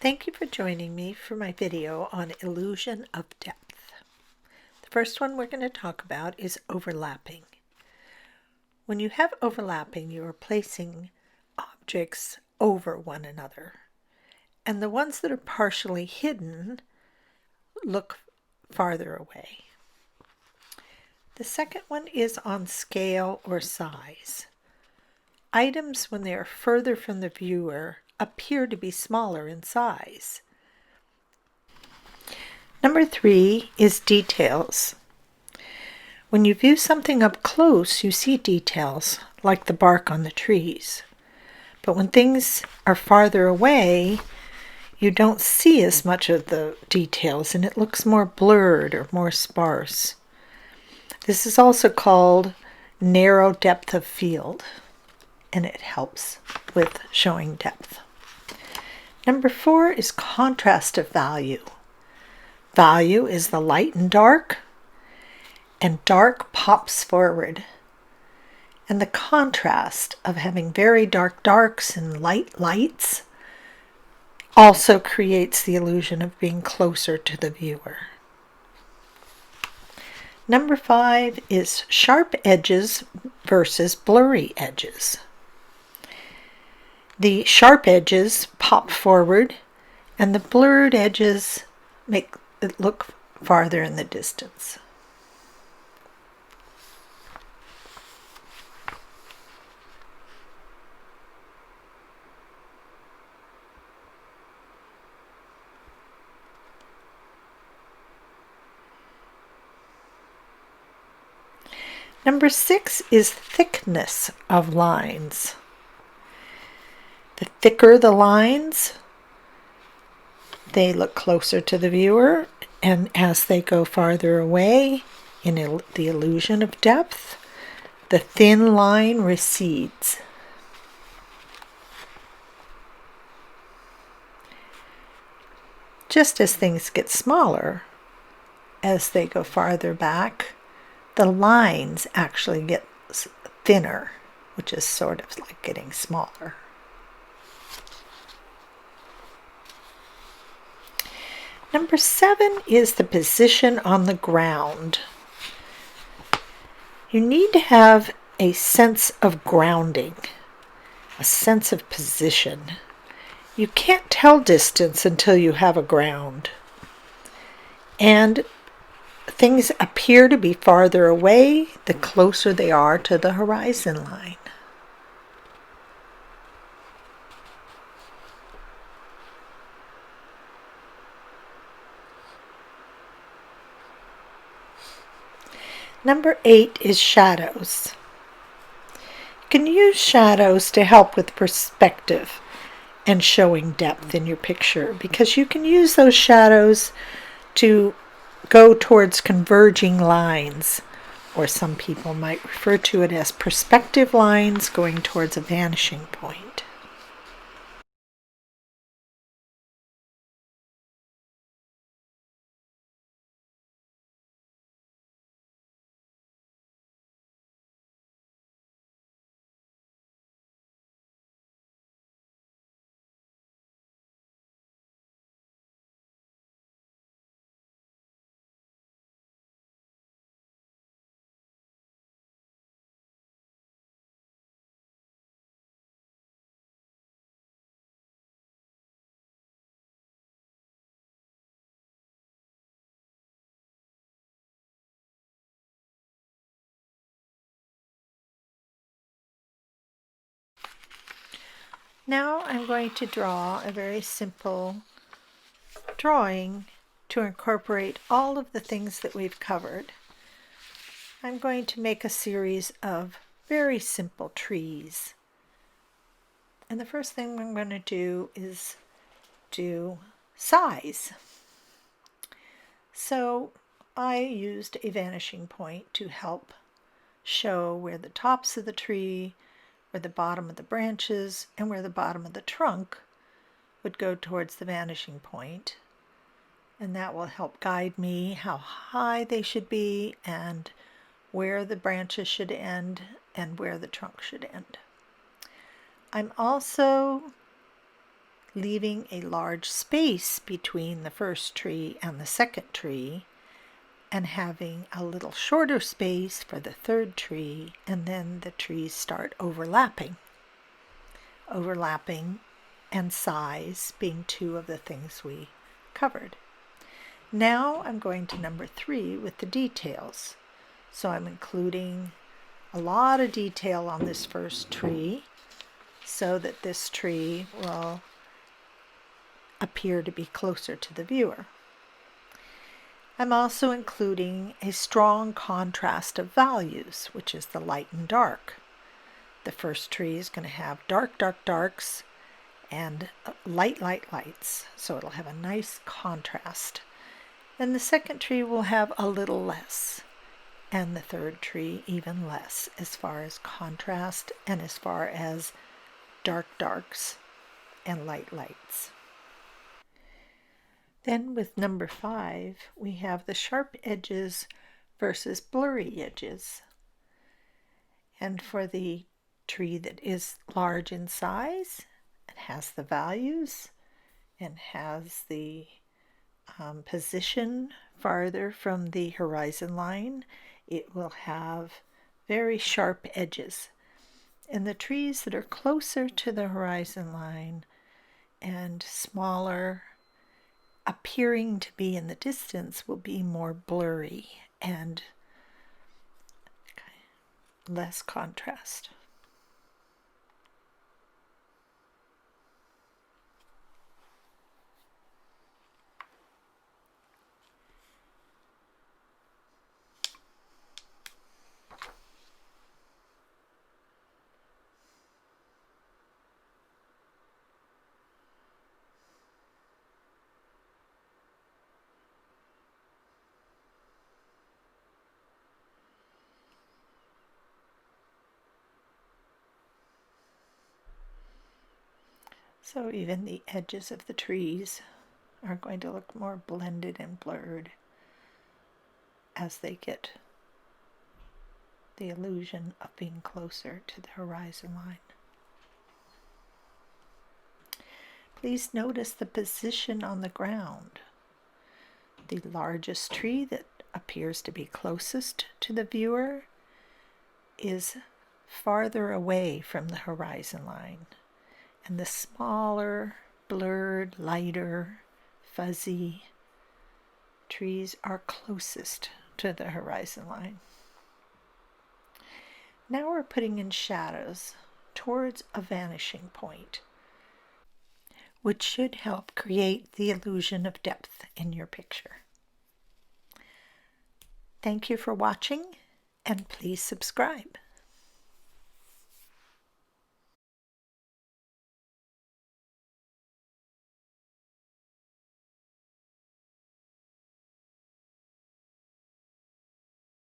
Thank you for joining me for my video on illusion of depth. The first one we're going to talk about is overlapping. When you have overlapping, you are placing objects over one another, and the ones that are partially hidden look farther away. The second one is on scale or size. Items, when they are further from the viewer, appear to be smaller in size. Number 3 is details. When you view something up close, you see details, like the bark on the trees. But when things are farther away, you don't see as much of the details, and it looks more blurred or more sparse. This is also called narrow depth of field, and it helps with showing depth. Number 4 is contrast of value. Value is the light and dark dark pops forward. And the contrast of having very dark darks and light lights also creates the illusion of being closer to the viewer. Number 5 is sharp edges versus blurry edges. The sharp edges pop forward, and the blurred edges make it look farther in the distance. Number 6 is thickness of lines. The thicker the lines, they look closer to the viewer, and as they go farther away in the illusion of depth, the thin line recedes. Just as things get smaller as they go farther back, the lines actually get thinner, which is sort of like getting smaller. Number 7 is the position on the ground. You need to have a sense of grounding, a sense of position. You can't tell distance until you have a ground. And things appear to be farther away the closer they are to the horizon line. Number 8 is shadows. You can use shadows to help with perspective and showing depth in your picture, because you can use those shadows to go towards converging lines, or some people might refer to it as perspective lines going towards a vanishing point. Now I'm going to draw a very simple drawing to incorporate all of the things that we've covered. I'm going to make a series of very simple trees. And the first thing I'm going to do is do size. So I used a vanishing point to help show where the tops of the tree, where the bottom of the branches, and where the bottom of the trunk would go towards the vanishing point. And that will help guide me how high they should be and where the branches should end and where the trunk should end. I'm also leaving a large space between the first tree and the second tree, and having a little shorter space for the third tree, and then the trees start overlapping. Overlapping and size being two of the things we covered. Now I'm going to number 3 with the details. So I'm including a lot of detail on this first tree so that this tree will appear to be closer to the viewer. I'm also including a strong contrast of values, which is the light and dark. The first tree is going to have dark, dark, darks and light, light, lights, so it'll have a nice contrast. And the second tree will have a little less, and the third tree even less as far as contrast and as far as dark darks and light lights. Then with number 5, we have the sharp edges versus blurry edges. And for the tree that is large in size and has the values and has the position farther from the horizon line, it will have very sharp edges. And the trees that are closer to the horizon line and smaller, appearing to be in the distance, will be more blurry and less contrast. So even the edges of the trees are going to look more blended and blurred as they get the illusion of being closer to the horizon line. Please notice the position on the ground. The largest tree that appears to be closest to the viewer is farther away from the horizon line, and the smaller, blurred, lighter, fuzzy trees are closest to the horizon line. Now we're putting in shadows towards a vanishing point, which should help create the illusion of depth in your picture. Thank you for watching, and please subscribe.